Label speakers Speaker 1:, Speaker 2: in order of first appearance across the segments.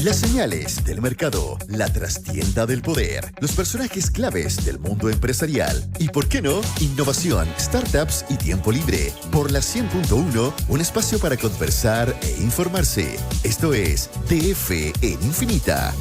Speaker 1: Las señales del mercado, la trastienda del poder, los personajes claves del mundo empresarial y, ¿por qué no?, innovación, startups y tiempo libre. Por la 100.1, un espacio para conversar e informarse. Esto es DF en Infinita.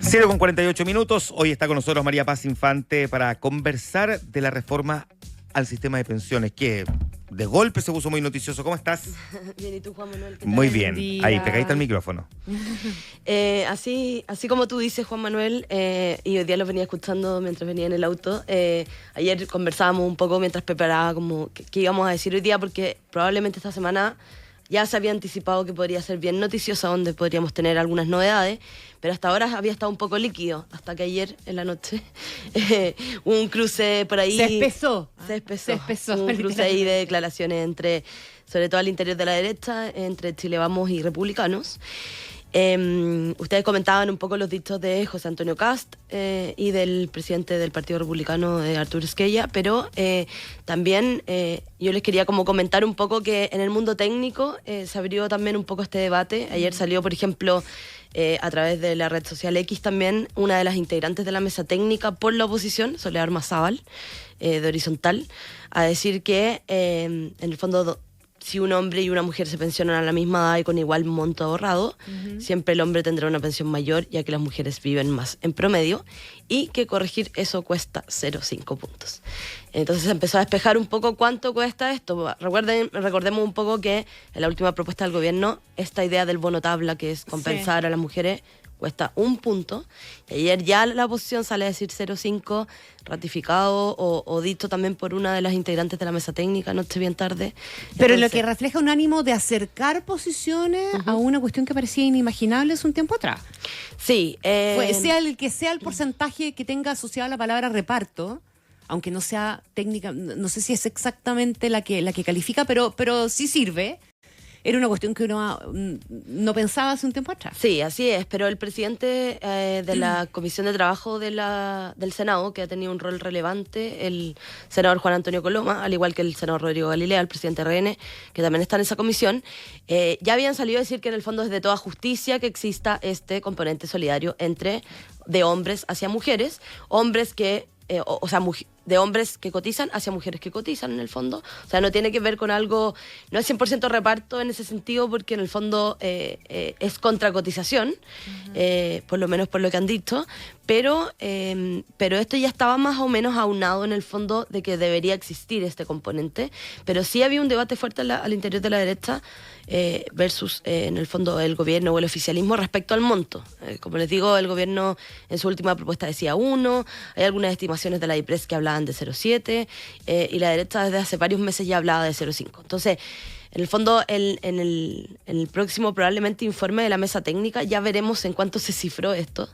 Speaker 2: 0:48. Hoy está con nosotros María Paz Infante para conversar de la reforma al sistema de pensiones, que de golpe se puso muy noticioso. ¿Cómo estás?
Speaker 3: Bien, ¿y tú, Juan Manuel?
Speaker 2: Muy bien. Ahí, pegadita al micrófono.
Speaker 3: Así como tú dices, Juan Manuel, y hoy día lo venía escuchando mientras venía en el auto, ayer conversábamos un poco mientras preparaba como qué íbamos a decir hoy día, porque probablemente esta semana ya se había anticipado que podría ser bien noticiosa, donde podríamos tener algunas novedades, pero hasta ahora había estado un poco líquido, hasta que ayer en la noche un cruce por ahí.
Speaker 4: Se espesó.
Speaker 3: Un cruce ahí de declaraciones entre, sobre todo al interior de la derecha, entre Chile Vamos y republicanos. Ustedes comentaban un poco los dichos de José Antonio Kast y del presidente del Partido Republicano, Arturo Esquella, pero también yo les quería como comentar un poco que en el mundo técnico se abrió también un poco este debate. Ayer salió, por ejemplo, a través de la red social X también, una de las integrantes de la mesa técnica por la oposición, Soledad Ormazábal, de Horizontal, a decir que en el fondo si un hombre y una mujer se pensionan a la misma edad y con igual monto ahorrado, siempre el hombre tendrá una pensión mayor, ya que las mujeres viven más en promedio, y que corregir eso cuesta 0,5 puntos. Entonces se empezó a despejar un poco cuánto cuesta esto. Recordemos un poco que en la última propuesta del gobierno, esta idea del bono tabla, que es compensar a las mujeres, cuesta 1 punto. Y ayer ya la oposición sale a decir 0,5, ratificado o dicho también por una de las integrantes de la mesa técnica, noche bien tarde.
Speaker 4: Pero lo que refleja un ánimo de acercar posiciones a una cuestión que parecía inimaginable hace un tiempo atrás.
Speaker 3: Sí.
Speaker 4: Sea el que sea el porcentaje que tenga asociado la palabra reparto, aunque no sea técnica, no sé si es exactamente la que califica, pero sí sirve. Era una cuestión que uno no pensaba hace un tiempo atrás.
Speaker 3: Sí, así es, pero el presidente de la Comisión de Trabajo del Senado, que ha tenido un rol relevante, el senador Juan Antonio Coloma, al igual que el senador Rodrigo Galilea, el presidente RN, que también está en esa comisión, ya habían salido a decir que en el fondo es de toda justicia que exista este componente solidario de hombres hacia mujeres, hombres que de hombres que cotizan hacia mujeres que cotizan, en el fondo. O sea, no tiene que ver con algo, no es 100% reparto en ese sentido, porque en el fondo es contracotización, por lo menos por lo que han dicho, pero esto ya estaba más o menos aunado en el fondo de que debería existir este componente, pero sí había un debate fuerte al interior de la derecha versus en el fondo el gobierno o el oficialismo respecto al monto. Como les digo, el gobierno en su última propuesta decía 1, hay algunas estimaciones de la IPRES que hablaban de 0,7 y la derecha desde hace varios meses ya hablaba de 0,5. Entonces, en el fondo, en el próximo probablemente informe de la mesa técnica ya veremos en cuánto se cifró esto.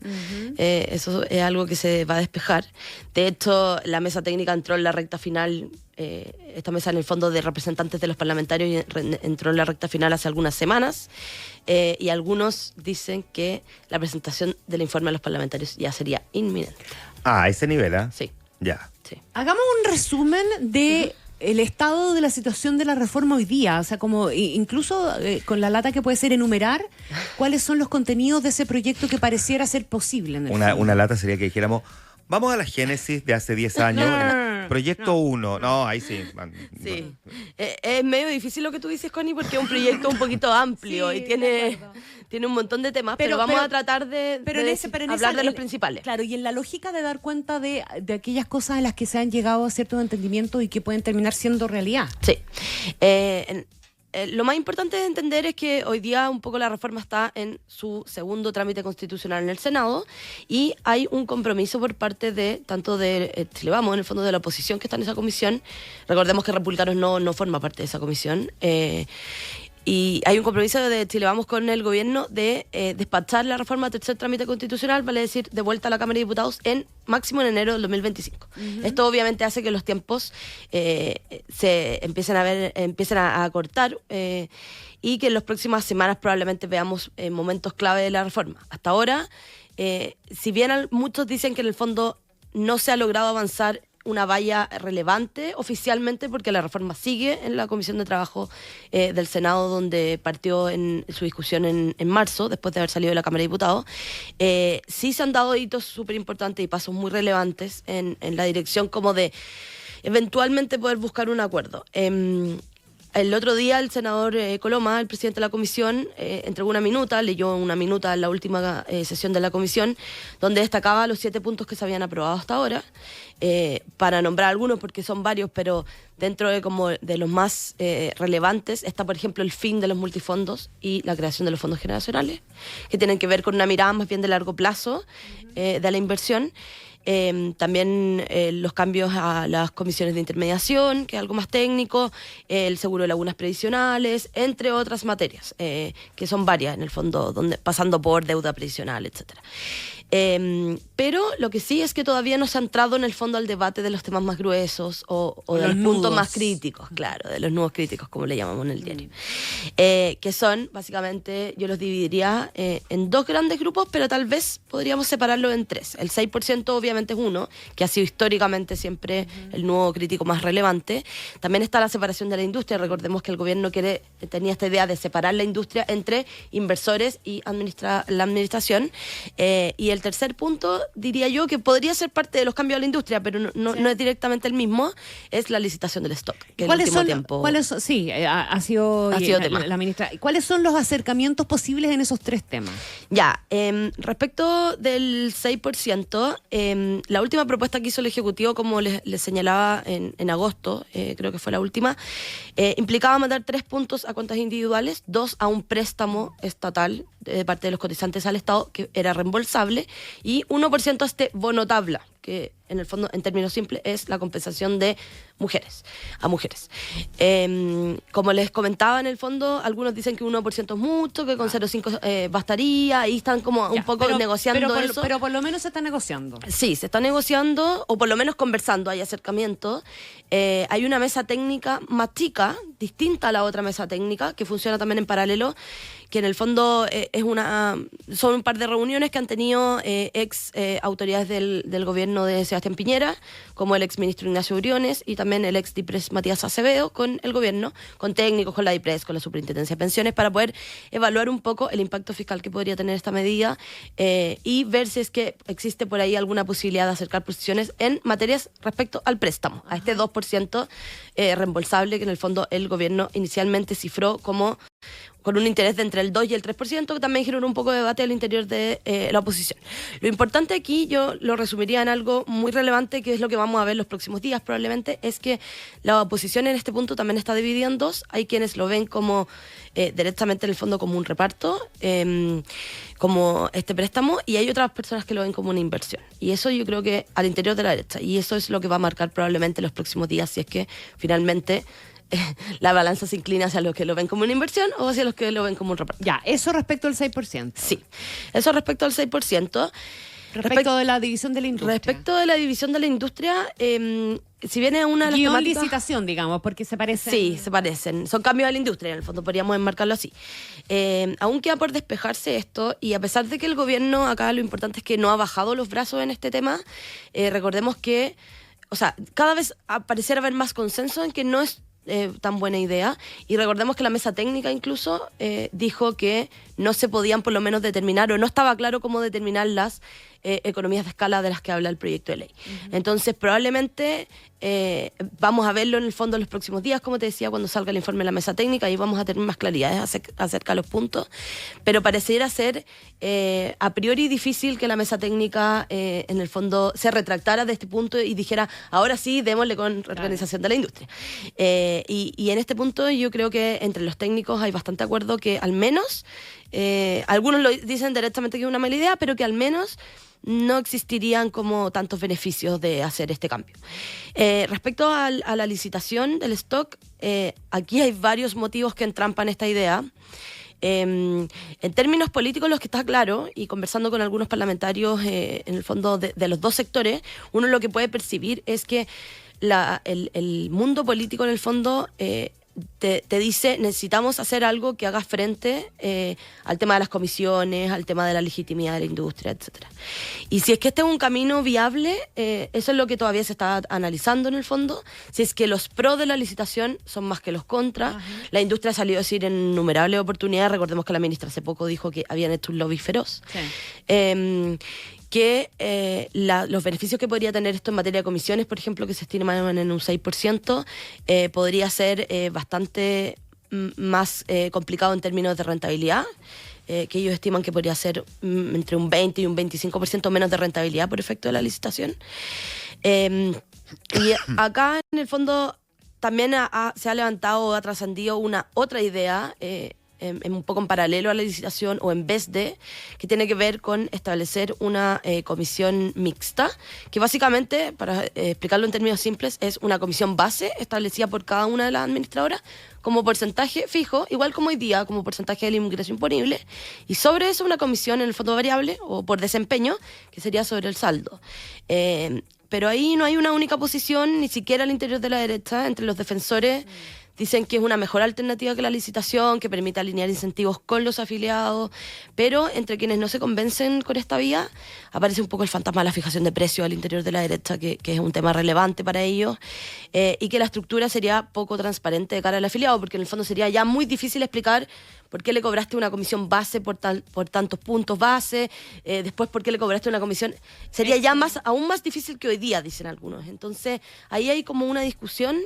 Speaker 3: Eso es algo que se va a despejar. De hecho, la mesa técnica entró en la recta final, esta mesa en el fondo de representantes de los parlamentarios entró en la recta final hace algunas semanas, y algunos dicen que la presentación del informe a los parlamentarios ya sería inminente.
Speaker 2: A ese nivel, ¿eh?
Speaker 3: Sí.
Speaker 2: Ya.
Speaker 3: Sí.
Speaker 4: Hagamos un resumen de el estado de la situación de la reforma hoy día, o sea, como incluso con la lata que puede ser enumerar cuáles son los contenidos de ese proyecto que pareciera ser posible. En el fondo.
Speaker 2: Una lata sería que dijéramos, vamos a la génesis de hace 10 años, proyecto 1. No, ahí sí.
Speaker 3: Sí. Es medio difícil lo que tú dices, Connie, porque es un proyecto un poquito amplio y tiene un montón de temas, pero vamos a tratar de hablar de los principales.
Speaker 4: Claro, y en la lógica de dar cuenta de aquellas cosas a las que se han llegado a ciertos entendimientos y que pueden terminar siendo realidad.
Speaker 3: Sí. Lo más importante de entender es que hoy día un poco la reforma está en su segundo trámite constitucional en el Senado y hay un compromiso por parte de tanto de Chile Vamos, en el fondo de la oposición que está en esa comisión. Recordemos que Republicanos no forma parte de esa comisión. Y hay un compromiso de Chile Vamos con el gobierno de despachar la reforma a tercer trámite constitucional, vale decir, de vuelta a la Cámara de Diputados máximo en enero del 2025. Esto obviamente hace que los tiempos se empiecen a acortar y que en las próximas semanas probablemente veamos momentos clave de la reforma. Hasta ahora, si bien muchos dicen que en el fondo no se ha logrado avanzar una valla relevante oficialmente, porque la reforma sigue en la Comisión de Trabajo del Senado, donde partió en su discusión en marzo, después de haber salido de la Cámara de Diputados. Sí se han dado hitos súper importantes y pasos muy relevantes en la dirección como de eventualmente poder buscar un acuerdo. El otro día el senador Coloma, el presidente de la comisión, entregó leyó una minuta en la última sesión de la comisión, donde destacaba los 7 puntos que se habían aprobado hasta ahora, para nombrar algunos porque son varios, pero dentro de los más relevantes está, por ejemplo, el fin de los multifondos y la creación de los fondos generacionales, que tienen que ver con una mirada más bien de largo plazo de la inversión. También los cambios a las comisiones de intermediación, que es algo más técnico, el seguro de lagunas previsionales, entre otras materias, que son varias en el fondo, pasando por deuda previsional, etcétera. Pero lo que sí es que todavía no se ha entrado en el fondo al debate de los temas más gruesos o de los puntos más críticos, claro, de los nudos críticos, como le llamamos en el diario. Que son, básicamente, yo los dividiría en 2 grandes grupos, pero tal vez podríamos separarlo en 3. El 6% obviamente es uno, que ha sido históricamente siempre el nudo crítico más relevante. También está la separación de la industria. Recordemos que el gobierno tenía esta idea de separar la industria entre inversores y la administración. Y el tercer punto, diría yo, que podría ser parte de los cambios a la industria, pero no es directamente el mismo, es la licitación del stock. Que
Speaker 4: ¿Cuáles
Speaker 3: el último
Speaker 4: son,
Speaker 3: tiempo
Speaker 4: ¿cuáles son? Sí, ha sido
Speaker 3: tema.
Speaker 4: La ministra. ¿Cuáles son los acercamientos posibles en esos 3 temas?
Speaker 3: Ya, respecto del 6%, la última propuesta que hizo el Ejecutivo, como les señalaba en agosto, creo que fue la última, implicaba mandar 3 puntos a cuentas individuales, 2 a un préstamo estatal de parte de los cotizantes al Estado, que era reembolsable, y 1% a este bono tabla, que en el fondo, en términos simples, es la compensación de a mujeres. Como les comentaba, en el fondo, algunos dicen que 1% es mucho, que con 0,5 bastaría, y están como un poco negociando eso.
Speaker 4: Pero por lo menos se está negociando.
Speaker 3: Sí, se está negociando, o por lo menos conversando, hay acercamiento. Hay una mesa técnica más chica, distinta a la otra mesa técnica, que funciona también en paralelo, que en el fondo son un par de reuniones que han tenido autoridades del gobierno de Sebastián Piñera, como el ex ministro Ignacio Briones y también el ex DIPRES Matías Acevedo, con el gobierno, con técnicos, con la DIPRES, con la Superintendencia de Pensiones, para poder evaluar un poco el impacto fiscal que podría tener esta medida y ver si es que existe por ahí alguna posibilidad de acercar posiciones en materias respecto al préstamo, a este 2% reembolsable que en el fondo el gobierno inicialmente cifró como con un interés de entre el 2 y el 3%, que también generó un poco de debate al interior de la oposición. Lo importante aquí, yo lo resumiría en algo muy relevante, que es lo que vamos a ver los próximos días probablemente, es que la oposición en este punto también está dividida en 2. Hay quienes lo ven como directamente en el fondo como un reparto, como este préstamo, y hay otras personas que lo ven como una inversión. Y eso yo creo que al interior de la derecha, y eso es lo que va a marcar probablemente los próximos días, si es que finalmente la balanza se inclina hacia los que lo ven como una inversión o hacia los que lo ven como un reparto.
Speaker 4: Ya, eso respecto al 6%.
Speaker 3: Sí, eso respecto al 6%.
Speaker 4: Respecto de la división de la industria.
Speaker 3: Respecto de la división de la industria, si bien es una de las temáticas...
Speaker 4: licitación, digamos, porque se parecen...
Speaker 3: Sí, se parecen. Son cambios de la industria, en el fondo podríamos enmarcarlo así. Aún queda por despejarse esto, y a pesar de que el gobierno, acá lo importante es que no ha bajado los brazos en este tema, recordemos que, cada vez pareciera haber más consenso en que no es tan buena idea, y recordemos que la mesa técnica incluso dijo que no se podían por lo menos determinar, o no estaba claro cómo determinar las economías de escala de las que habla el proyecto de ley. Entonces probablemente vamos a verlo en el fondo en los próximos días, como te decía, cuando salga el informe de la mesa técnica, y vamos a tener más claridades acerca de los puntos, pero pareciera ser a priori difícil que la mesa técnica en el fondo se retractara de este punto y dijera, ahora sí, démosle con reorganización de la industria. Y en este punto yo creo que entre los técnicos hay bastante acuerdo que al menos, algunos lo dicen directamente que es una mala idea, pero que al menos no existirían como tantos beneficios de hacer este cambio. Respecto a la licitación del stock, aquí hay varios motivos que entrampan esta idea. En términos políticos, lo que está claro, y conversando con algunos parlamentarios en el fondo de los dos sectores, uno lo que puede percibir es que el mundo político en el fondo te dice, necesitamos hacer algo que haga frente al tema de las comisiones, al tema de la legitimidad de la industria, etcétera. Y si es que este es un camino viable, eso es lo que todavía se está analizando en el fondo, si es que los pros de la licitación son más que los contras. La industria ha salido a decir en innumerables oportunidades, recordemos que la ministra hace poco dijo que habían hecho un lobby feroz. Sí. Que los beneficios que podría tener esto en materia de comisiones, por ejemplo, que se estiman en un 6%, podría ser bastante más complicado en términos de rentabilidad, que ellos estiman que podría ser entre un 20 y un 25% menos de rentabilidad por efecto de la licitación. Y acá, en el fondo, también se ha levantado o ha trascendido una otra idea, un poco en paralelo a la licitación o en vez de, que tiene que ver con establecer una comisión mixta, que básicamente, para explicarlo en términos simples, es una comisión base establecida por cada una de las administradoras como porcentaje fijo, igual como hoy día, como porcentaje del ingreso imponible, y sobre eso una comisión en el fondo variable o por desempeño, que sería sobre el saldo. Pero ahí no hay una única posición, ni siquiera al interior de la derecha, entre los defensores. Dicen que es una mejor alternativa que la licitación, que permite alinear incentivos con los afiliados, pero entre quienes no se convencen con esta vía, aparece un poco el fantasma de la fijación de precios al interior de la derecha, que es un tema relevante para ellos, y que la estructura sería poco transparente de cara al afiliado, porque en el fondo sería ya muy difícil explicar por qué le cobraste una comisión base por tantos puntos base, después por qué le cobraste una comisión. Sería ya aún más difícil que hoy día, dicen algunos. Entonces, ahí hay como una discusión.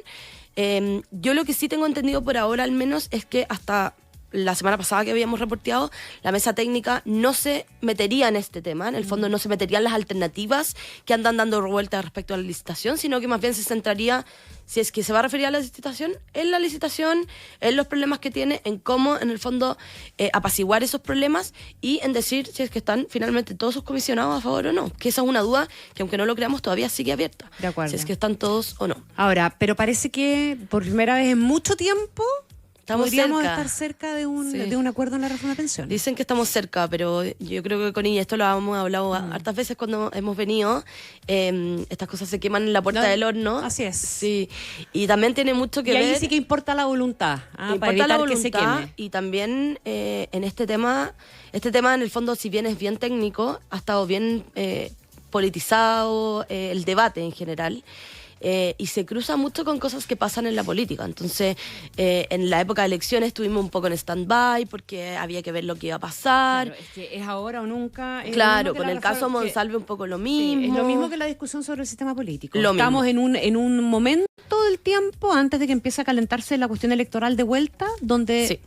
Speaker 3: Yo lo que sí tengo entendido por ahora al menos es que hasta la semana pasada que habíamos reporteado, la mesa técnica no se metería en este tema, en el fondo no se meterían las alternativas que andan dando vueltas respecto a la licitación, sino que más bien se centraría, si es que se va a referir a la licitación, en los problemas que tiene, en cómo en el fondo apaciguar esos problemas y en decir si es que están finalmente todos sus comisionados a favor o no, que esa es una duda que aunque no lo creamos todavía sigue abierta,
Speaker 4: de acuerdo.
Speaker 3: Si es que están todos o no.
Speaker 4: Ahora, pero parece que por primera vez en mucho tiempo podríamos
Speaker 3: cerca.
Speaker 4: estar cerca de un acuerdo en la reforma de pensiones.
Speaker 3: Dicen que estamos cerca, pero yo creo que con ella esto lo hemos hablado hartas veces cuando hemos venido. Estas cosas se queman en la puerta del horno.
Speaker 4: Así es.
Speaker 3: Sí. Y también tiene mucho que
Speaker 4: ver. Y ahí
Speaker 3: ver.
Speaker 4: sí que importa la voluntad. Para
Speaker 3: importa
Speaker 4: evitar
Speaker 3: la voluntad,
Speaker 4: que se queme.
Speaker 3: y también en este tema en el fondo, si bien es bien técnico, ha estado bien politizado el debate en general. Y se cruza mucho con cosas que pasan en la política. Entonces, en la época de elecciones estuvimos un poco en stand-by porque había que ver lo que iba a pasar.
Speaker 4: Claro, es que es ahora o nunca.
Speaker 3: Claro, con el caso Monsalve un poco lo mismo.
Speaker 4: Sí, es lo mismo que la discusión sobre el sistema político.
Speaker 3: Estamos
Speaker 4: en un momento del tiempo, antes de que empiece a calentarse la cuestión electoral de vuelta, donde...
Speaker 3: Sí.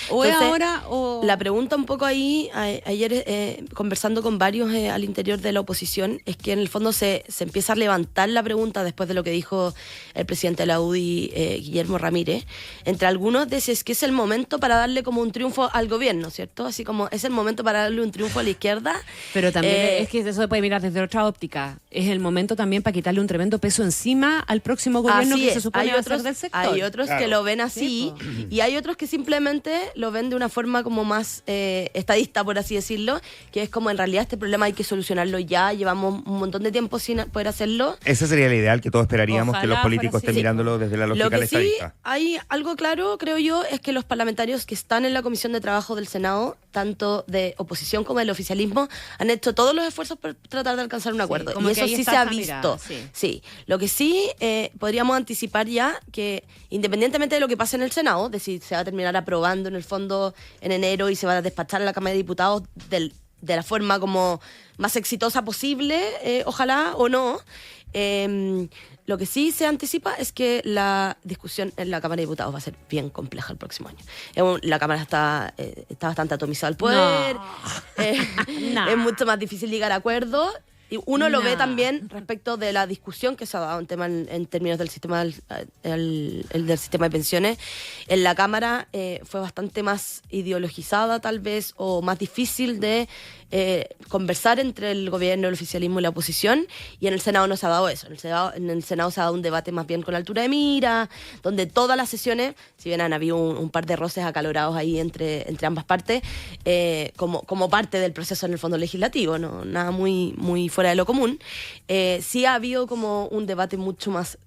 Speaker 4: O
Speaker 3: entonces,
Speaker 4: es ahora o...
Speaker 3: La pregunta un poco ahí, ayer conversando con varios al interior de la oposición, es que en el fondo se empieza a levantar la pregunta después de lo que dijo el presidente de la UDI, Guillermo Ramírez, entre algunos de si es que es el momento para darle como un triunfo al gobierno, ¿cierto? Así como es el momento para darle un triunfo a la izquierda.
Speaker 4: Pero también es que eso se puede mirar desde otra óptica. Es el momento también para quitarle un tremendo peso encima al próximo gobierno que se supone va a ser del sector.
Speaker 3: Hay otros que lo ven así, y hay otros que simplemente lo ven de una forma como más estadista, por así decirlo, que es como en realidad este problema hay que solucionarlo ya, llevamos un montón de tiempo sin poder hacerlo.
Speaker 2: Ese sería el ideal, que todos esperaríamos. Ojalá que los políticos estén mirándolo desde la lógica
Speaker 3: de la
Speaker 2: estadista.
Speaker 3: Sí, hay algo claro, creo yo, es que los parlamentarios que están en la Comisión de Trabajo del Senado, tanto de oposición como del oficialismo, han hecho todos los esfuerzos por tratar de alcanzar un acuerdo, y eso sí se ha visto. Sí. Lo que sí podríamos anticipar ya, que independientemente de lo que pase en el Senado, de si se va a terminar aprobando en el fondo en enero y se va a despachar a la Cámara de Diputados de la forma como más exitosa posible, ojalá o no. Lo que sí se anticipa es que la discusión en la Cámara de Diputados va a ser bien compleja el próximo año. La Cámara está bastante atomizada al poder, es mucho más difícil llegar a acuerdos. Y uno lo ve también respecto de la discusión que se ha dado en tema en términos del sistema del sistema de pensiones. En la Cámara fue bastante más ideologizada tal vez, o más difícil de conversar entre el gobierno, el oficialismo y la oposición, y en el Senado no se ha dado eso. En el Senado se ha dado un debate más bien con altura de mira, donde todas las sesiones, si bien han habido un par de roces acalorados ahí entre ambas partes, como parte del proceso en el fondo legislativo, no nada muy fuera de lo común, sí ha habido como un debate mucho más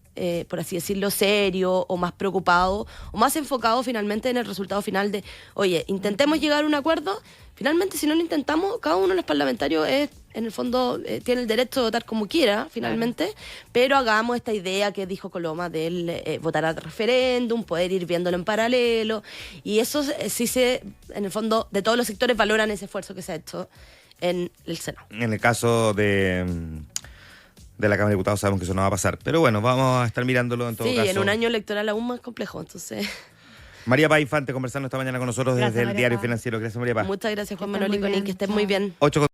Speaker 3: por así decirlo, serio o más preocupado o más enfocado finalmente en el resultado final de, oye, intentemos llegar a un acuerdo. Finalmente, si no lo intentamos, cada uno de los parlamentarios en el fondo tiene el derecho de votar como quiera, finalmente, pero hagamos esta idea que dijo Coloma del votar al referéndum, poder ir viéndolo en paralelo, y eso sí en el fondo, de todos los sectores valoran ese esfuerzo que se ha hecho en el Senado.
Speaker 2: En el caso de la Cámara de Diputados sabemos que eso no va a pasar, pero bueno, vamos a estar mirándolo en todo caso.
Speaker 3: Sí, en un año electoral aún más complejo, entonces...
Speaker 2: María Paz Infante conversando esta mañana con nosotros
Speaker 4: Gracias,
Speaker 2: desde el
Speaker 4: María
Speaker 2: Diario
Speaker 4: Paz.
Speaker 2: Financiero. Gracias, María Paz.
Speaker 3: Muchas gracias, Juan
Speaker 4: Que
Speaker 3: Manuel
Speaker 4: estén muy
Speaker 3: y Connie,
Speaker 4: bien.
Speaker 3: que estén
Speaker 4: Chao.
Speaker 3: muy bien.
Speaker 2: 8